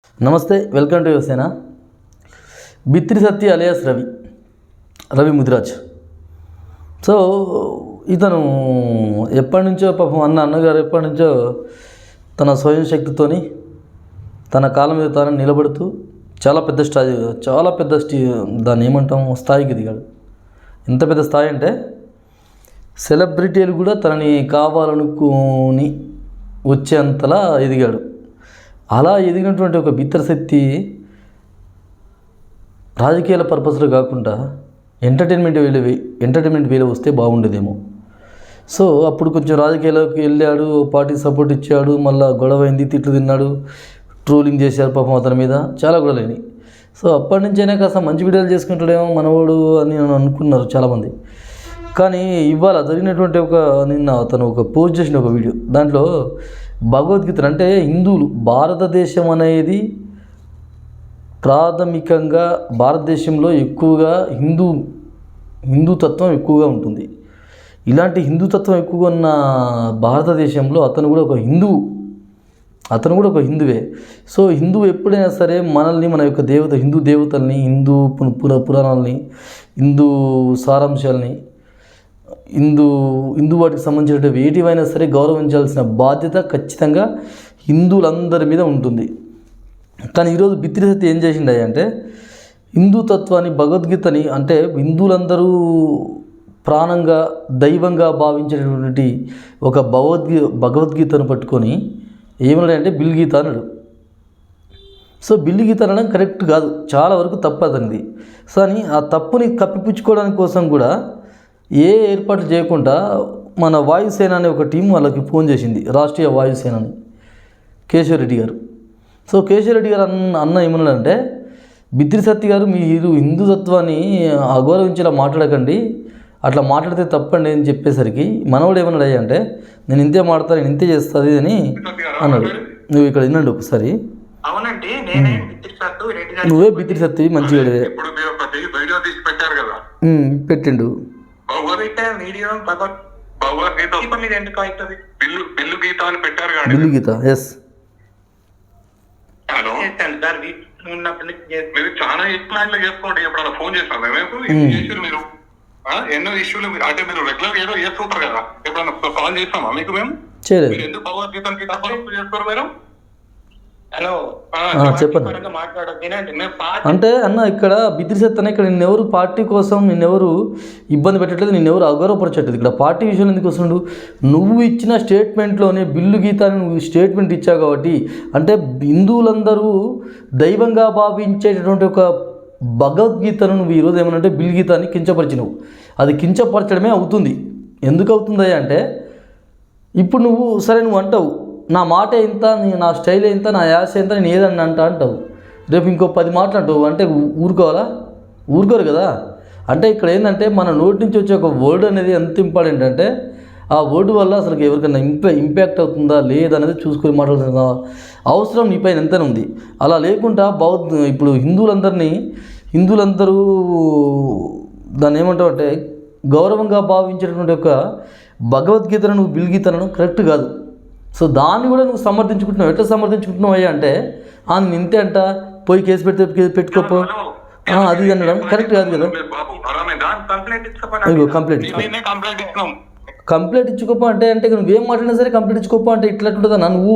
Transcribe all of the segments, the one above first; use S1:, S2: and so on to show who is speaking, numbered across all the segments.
S1: నమస్తే, welcome to Yuvasena. Bithiri Satya alias Ravi Mudiraj. So ఇతను ఎప్పటి నుంచో పాపం అన్నగారు ఎప్పటి నుంచో తన స్వయం శక్తితోని తన కాలం మీద తాను నిలబడుతూ చాలా పెద్ద దాన్ని ఏమంటాం స్థాయికి దిగాడు. ఎంత పెద్ద స్థాయి అంటే సెలబ్రిటీలు కూడా తనని కావాలనుకొని వచ్చేంతలా ఎదిగాడు. అలా ఎదిగినటువంటి ఒక బిత్రశక్తి రాజకీయాల పర్పస్లో కాకుండా ఎంటర్టైన్మెంట్ వేలో వస్తే బాగుండేదేమో. సో అప్పుడు కొంచెం రాజకీయాల్లోకి వెళ్ళాడు, పార్టీకి సపోర్ట్ ఇచ్చాడు, మళ్ళీ గొడవ అయింది, తిట్లు తిన్నాడు, ట్రోలింగ్ చేశారు పాపం అతని మీద, చాలా గొడవలైనవి. సో అప్పటి నుంచి అయినా కాస్త మంచి వీడియోలు చేసుకుంటాడేమో మనవాడు అని అనుకున్నారు చాలామంది. కానీ ఇవాళ జరిగినటువంటి నిన్న అతను ఒక పోస్ట్ చేసిన ఒక వీడియో, దాంట్లో భగవద్గీత అంటే హిందువులు, భారతదేశం అనేది ప్రాథమికంగా భారతదేశంలో ఎక్కువగా హిందూతత్వం ఎక్కువగా ఉంటుంది. ఇలాంటి హిందూతత్వం ఎక్కువగా ఉన్న భారతదేశంలో అతను కూడా ఒక హిందువే. సో హిందువు ఎప్పుడైనా సరే మనల్ని, మన యొక్క హిందూ దేవతల్ని, హిందూ పురాణాలని, హిందూ సారాంశాలని, హిందూ వాటికి సంబంధించిన ఏటివైనా సరే గౌరవించాల్సిన బాధ్యత ఖచ్చితంగా హిందువులందరి మీద ఉంటుంది. కానీ ఈరోజు బిత్రి సత్య ఏం చేసిండే అంటే హిందూతత్వాన్ని, భగవద్గీతని, అంటే హిందువులందరూ ప్రాణంగా దైవంగా భావించేటటువంటి ఒక భగవద్గీతను పట్టుకొని ఏమన్నాడంటే బిల్గీత అన్నాడు. సో బిల్లుగీత అనడం కరెక్ట్ కాదు, చాలా వరకు తప్పు అతనిది. సో అని ఆ తప్పుని కప్పిపుచ్చుకోవడానికి కోసం కూడా ఏ ఏర్పాట్లు చేయకుండా మన వాయుసేన అనే ఒక టీం వాళ్ళకి ఫోన్ చేసింది, రాష్ట్రీయ వాయుసేనని, కేశవరెడ్డి గారు. సో కేశవరెడ్డి గారు అన్న ఏమన్నాడంటే, బిత్రి సత్య గారు మీరు హిందూతత్వాన్ని అగౌరవించేలా మాట్లాడకండి, అట్లా మాట్లాడితే తప్పండి అని చెప్పేసరికి మనవాడు ఏమన్నాడు అంటే, నేను ఇంతే మాట్లాడతాను, నేను ఇంతే చేస్తుంది అని అన్నాడు. నువ్వు ఇక్కడ వినండి ఒకసారి.
S2: అవునండి,
S1: నువ్వే బిత్రి సత్య మంచిగా పెట్టిండు. బిల్లు గీత ఎస్.
S2: హలో మీరు చాలా ఎక్కువ చేసుకోండి. ఎప్పుడన్నా ఫోన్ చేస్తాను మీరు ఎన్నో ఇష్యూలు అంటే మీరు రెగ్యులర్ ఏదో చేస్తుంటారు కదా, ఎప్పుడన్నా కాల్ చేస్తామా మీకు? మేము
S1: చేయలేదు.
S2: ఎందుకు భగవద్గీతకి చేస్తారు మీరు? హలో
S1: చెప్పండి. అంటే అన్న ఇక్కడ బిత్రి సత్య అన్న, ఇక్కడ నిన్నెవరు పార్టీ కోసం నిన్నెవరు ఇబ్బంది పెట్టట్లేదు, నిన్నెవరు అగౌరవపరచట్లేదు. ఇక్కడ పార్టీ విషయంలో ఎందుకు వస్తున్నాడు? నువ్వు ఇచ్చిన స్టేట్మెంట్లోనే బిల్లు గీతాన్ని నువ్వు స్టేట్మెంట్ ఇచ్చావు కాబట్టి, అంటే హిందువులందరూ దైవంగా భావించేటటువంటి ఒక భగవద్గీతను నువ్వు ఈరోజు ఏమనంటే బిల్ గీతాన్ని కించపరిచినవు. అది కించపరచడమే అవుతుంది. ఎందుకు అవుతుంది అంటే, ఇప్పుడు నువ్వు అంటావు నా మాట ఎంత, నా స్టైల్ ఎంత, నా యాస ఎంత, నేను ఏదన్నా అంటావు. రేపు ఇంకో 10 మాటలు అంటావు అంటే ఊరుకోరు కదా. అంటే ఇక్కడ ఏంటంటే మన నోటి నుంచి వచ్చే ఒక వర్డ్ అనేది ఎంత ఇంపార్టెంట్ అంటే, ఆ వర్డ్ వల్ల అసలు ఎవరికైనా ఇంపాక్ట్ అవుతుందా లేదనేది చూసుకొని మాట్లాడుతున్న అవసరం నీ పైన ఎంతనే ఉంది. అలా లేకుండా ఇప్పుడు హిందువులందరూ దాన్ని ఏమంటావు అంటే గౌరవంగా భావించేటటువంటి ఒక భగవద్గీతను నువ్వు బిల్గీతను కరెక్ట్ కాదు. సో దాన్ని కూడా నువ్వు సమర్థించుకుంటున్నావు. ఎట్లా సమర్థించుకుంటున్నావు అయ్యా అంటే, నేను ఇంతే అంట, పోయి కేసు పెట్టుకోపో అది అనడం కరెక్ట్ కాదు కదా. కంప్లైంట్ ఇచ్చుకోపో అంటే నువ్వేం మాట్లాడినా సరే కంప్లైంట్ ఇచ్చుకోపో అంటే ఇట్లా నువ్వు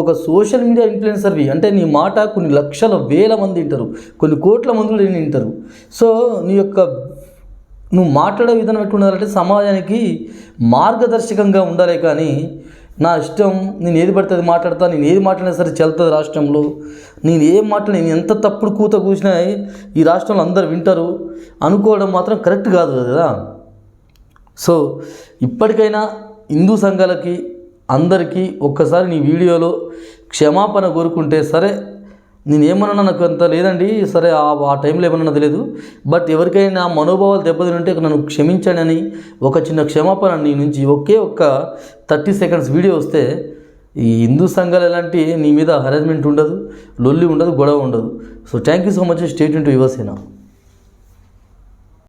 S1: ఒక సోషల్ మీడియా ఇన్ఫ్లుయెన్సర్వి. అంటే నీ మాట కొన్ని లక్షల వేల మంది వింటారు, కొన్ని కోట్ల మందులు వింటారు. సో నువ్వు మాట్లాడే విధానం ఎట్లా ఉండాలంటే సమాజానికి మార్గదర్శకంగా ఉండాలి. కానీ నా ఇష్టం, నేను ఏది పడితే అది మాట్లాడతా, నేను ఏది మాట్లాడినా సరే చెల్తుంది రాష్ట్రంలో, నేను ఎంత తప్పుడు కూత కూసినా ఈ రాష్ట్రంలో అందరు వింటారు అనుకోవడం మాత్రం కరెక్ట్ కాదు కదా. సో ఇప్పటికైనా హిందూ సంఘాలకి అందరికీ ఒక్కసారి నీ వీడియోలో క్షమాపణ కోరుకుంటే సరే. నేనేమన్నా నాకు అంత లేదండి, సరే ఆ టైంలో ఏమన్నా తెలియదు, బట్ ఎవరికైనా మనోభావాలు దెబ్బతింటే నన్ను క్షమించండి అని ఒక చిన్న క్షమాపణ నీ నుంచి ఒకే 30 సెకండ్స్ వీడియో వస్తే ఈ హిందూ సంఘాలు ఎలాంటి నీ మీద హరాస్మెంట్ ఉండదు, లొల్లి ఉండదు, గొడవ ఉండదు. So thank you so much. Stay tune to Yuvasena.